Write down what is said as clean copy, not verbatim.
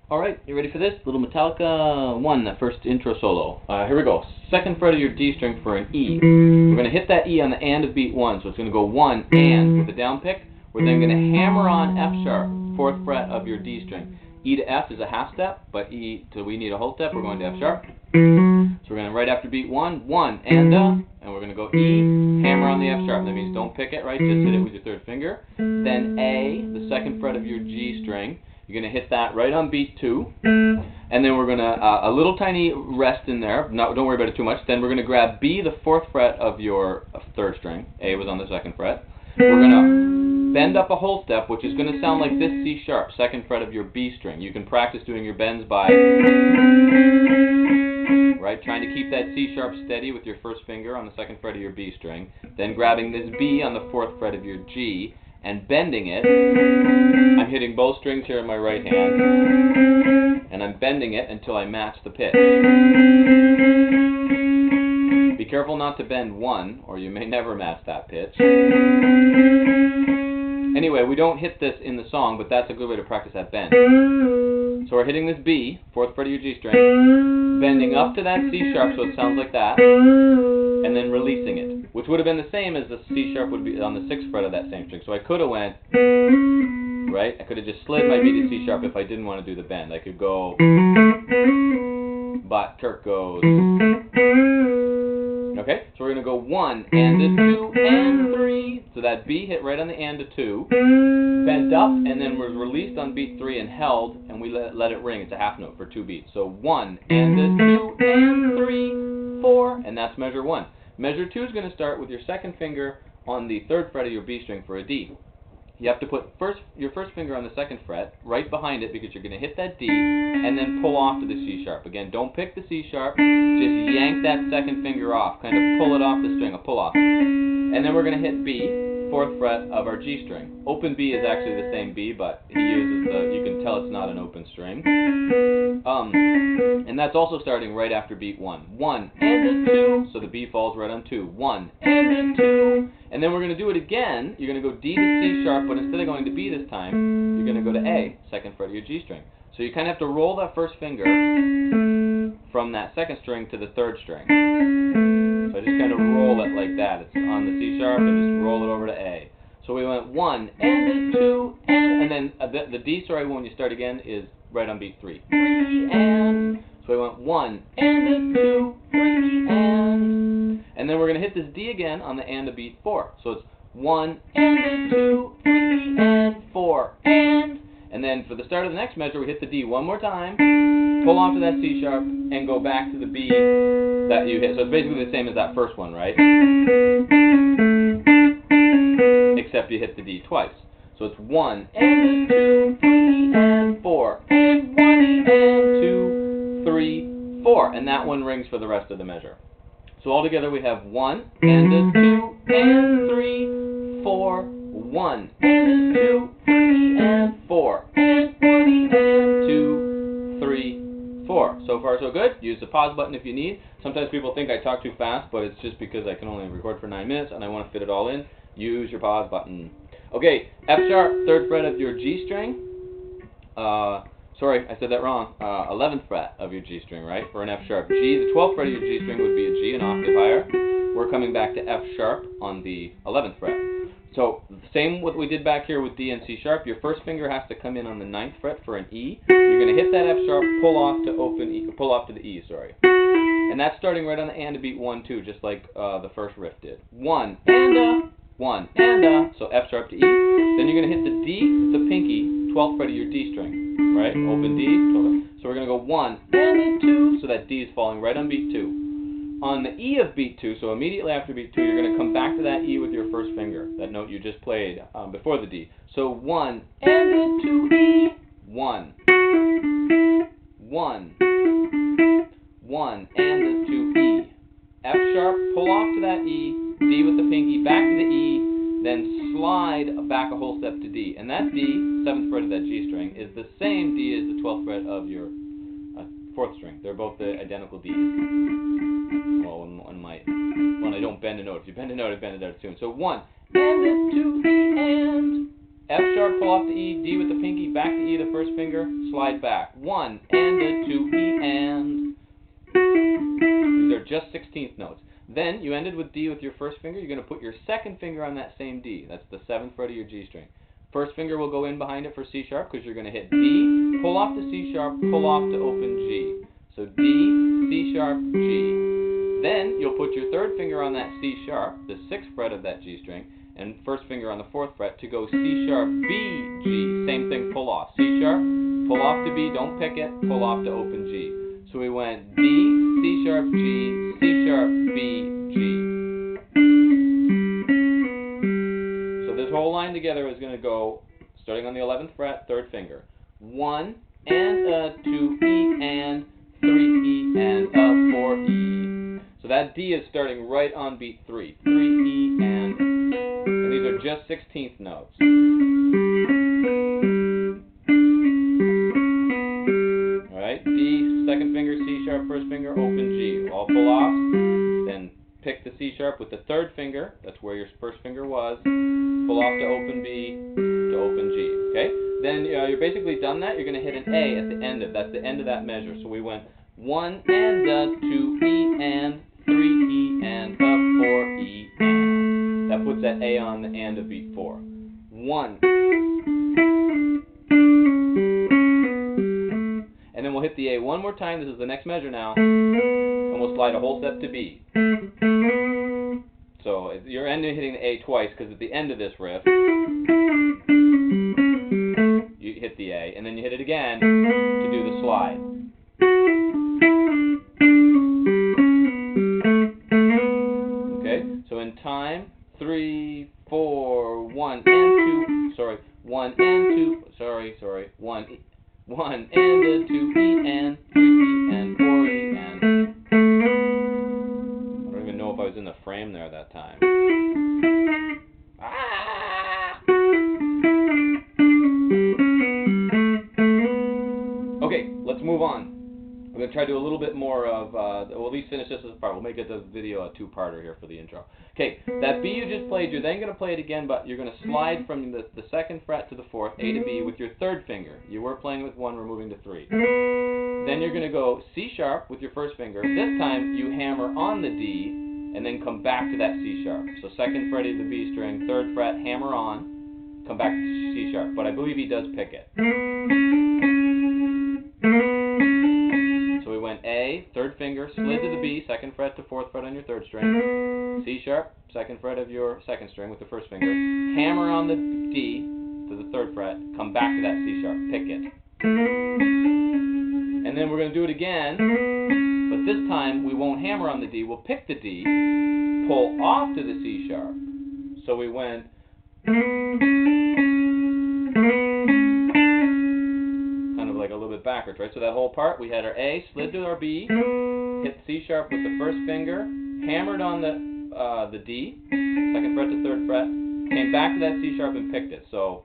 Alright, you ready for this? Little Metallica One, the first intro solo. Here we go. Second fret of your D string for an E. We're going to hit that E on the and of beat 1, so it's going to go 1 and with a down pick. We're then going to hammer on F sharp, 4th fret of your D string. E to F is a half step, but E to we need a whole step, we're going to F sharp. So we're going to right after beat 1, 1 and we're going to go E, hammer on the F sharp. That means don't pick it, right? Just hit it with your third finger. Then A, the second fret of your G string. You're going to hit that right on beat 2, and then we're going to, a little tiny rest in there, don't worry about it too much. Then we're going to grab B, the 4th fret of your 3rd string, A was on the 2nd fret. We're going to bend up a whole step, which is going to sound like this C sharp, 2nd fret of your B string. You can practice doing your bends by, right, trying to keep that C sharp steady with your first finger on the 2nd fret of your B string, then grabbing this B on the 4th fret of your G, and bending it. I'm hitting both strings here in my right hand, and I'm bending it until I match the pitch. Be careful not to bend 1, or you may never match that pitch. Anyway, we don't hit this in the song, but that's a good way to practice that bend. So we're hitting this B, 4th fret of your G string, bending up to that C sharp so it sounds like that, and then releasing it, which would have been the same as the C sharp would be on the 6th fret of that same string. So I could have went, right? I could have just slid my B to C sharp if I didn't want to do the bend. I could go, but Kirk goes. Okay, so we're going to go 1 and a 2 and 3. So that B hit right on the and a 2, bent up, and then was released on beat 3 and held, and we let it ring. It's a half note for 2 beats. So 1 and a 2 and 3, 4, and that's measure 1. Measure 2 is going to start with your 2nd finger on the 3rd fret of your B string for a D. You have to put your first finger on the 2nd fret, right behind it, because you're going to hit that D, and then pull off to the C sharp. Again, don't pick the C sharp, just yank that 2nd finger off, kind of pull it off the string, a pull off. And then we're going to hit B, 4th fret of our G string. Open B is actually the same B, but he uses you can tell it's not an open string. And that's also starting right after beat 1. 1 and a 2, so the B falls right on 2. 1 and a 2. And then we're going to do it again. You're going to go D to C sharp, but instead of going to B this time, you're going to go to A, 2nd fret of your G string. So you kind of have to roll that first finger from that 2nd string to the 3rd string. So I just kind of roll it like that. It's on the C sharp, and just roll it over to A. So we went 1 and a 2 and then the D, sorry, when you start again, is right on beat 3. 3 and. So we went 1 and a 2, 3 and then we're going to hit this D again on the and of beat 4. So it's 1 and a 2, 3 and 4 and then for the start of the next measure we hit the D one more time, pull off to that C sharp, and go back to the B that you hit. So it's basically the same as that first one, right? Except you hit the D twice. So it's 1 and a 2, 3 and 4 and 1 and 2, 3, 4, and that one rings for the rest of the measure. So altogether we have 1 and a 2 and 3, 4, 1 and a 2, 3 and 4 and 1 and 2, 3, 4. So far so good. Use the pause button if you need. Sometimes people think I talk too fast, but it's just because I can only record for 9 minutes and I want to fit it all in. Use your pause button. Okay, F sharp, 3rd fret of your G string. Sorry, I said that wrong. 11th fret of your G string, right? For an F sharp. G, the 12th fret of your G string would be a G, an octave higher. We're coming back to F sharp on the 11th fret. So, same what we did back here with D and C sharp. Your first finger has to come in on the 9th fret for an E. You're going to hit that F sharp, pull off to the E, sorry. And that's starting right on the and of beat 1, 2, just like the first riff did. 1 and a, 1 and a, so F sharp to E. Then you're going to hit the D, the pinky, 12th fret of your D string, right? Open D, 12th. So we're going to go 1 and a 2, so that D is falling right on beat 2. On the E of beat 2, so immediately after beat 2, you're going to come back to that E with your first finger, that note you just played before the D. So 1 and a 2 E, 1, 1, 1 and a 2 E. F sharp, pull off to that E, D with the pinky, back to the E, then slide back a whole step to D. And that D, 7th fret of that G string, is the same D as the 12th fret of your 4th string. They're both the identical Ds. Well, when I don't bend a note. If you bend a note, I bend it out soon. So 1 and a 2 E and F sharp, pull off the E, D with the pinky, back to E, the first finger, slide back. 1 and a 2 E and. These are just 16th notes. Then you ended with D with your first finger. You're going to put your second finger on that same D. That's the 7th fret of your G string. First finger will go in behind it for C sharp because you're going to hit D, pull off to C sharp, pull off to open G. So D, C sharp, G. Then you'll put your third finger on that C sharp, the 6th fret of that G string, and first finger on the 4th fret to go C sharp, B, G. Same thing, pull off. C sharp, pull off to B, don't pick it, pull off to open G. So we went D, C sharp, G, C sharp, B, G. So this whole line together is going to go, starting on the 11th fret, 3rd finger. 1 and a 2 E and 3 E and a 4 E. So that D is starting right on beat 3. 3 E and these are just 16th notes. Alright, D, second finger, C sharp, first finger, open G. All pull off, then pick the C sharp with the 3rd finger, that's where your first finger was, pull off to open B, to open G, okay? Then you're basically done that, you're going to hit an A at the end of, that's the end of that measure. So we went 1 and a 2 E and 3 E and a 4 E and. That puts that A on the end of beat 4. 1. And then we'll hit the A one more time. This is the next measure now. And we'll slide a whole step to B. So you're hitting the A twice because at the end of this riff, you hit the A, and then you hit it again to do the slide. Okay, so in time, 3, 4, 1 and 2, sorry, 1 and 2, sorry, 1 and a 2 E and 3 E and 4 E and. I don't even know if I was in the frame there that time. Ah! Okay, let's move on. I'm going to try to do a little bit more of, we'll at least finish this as a part. We'll make it the video a 2-parter here for the intro. Okay, that B you just played, you're then going to play it again, but you're going to slide from the 2nd fret to the 4th, A to B, with your 3rd finger. You were playing with 1, we're moving to 3. Then you're going to go C sharp with your first finger. This time you hammer on the D, and then come back to that C sharp. So 2nd fret of the B string, 3rd fret, hammer on, come back to C sharp. But I believe he does pick it. So we went A, 3rd finger, slid to the B, 2nd fret to 4th fret on your 3rd string, C sharp, 2nd fret of your 2nd string with the 1st finger, hammer on the D to the 3rd fret, come back to that C sharp, pick it. And then we're going to do it again, but this time we won't hammer on the D, we'll pick the D, pull off to the C sharp. So we went like a little bit backwards, right? So that whole part, we had our A, slid to our B, hit C sharp with the 1st finger, hammered on the D, 2nd fret to 3rd fret, came back to that C sharp and picked it. So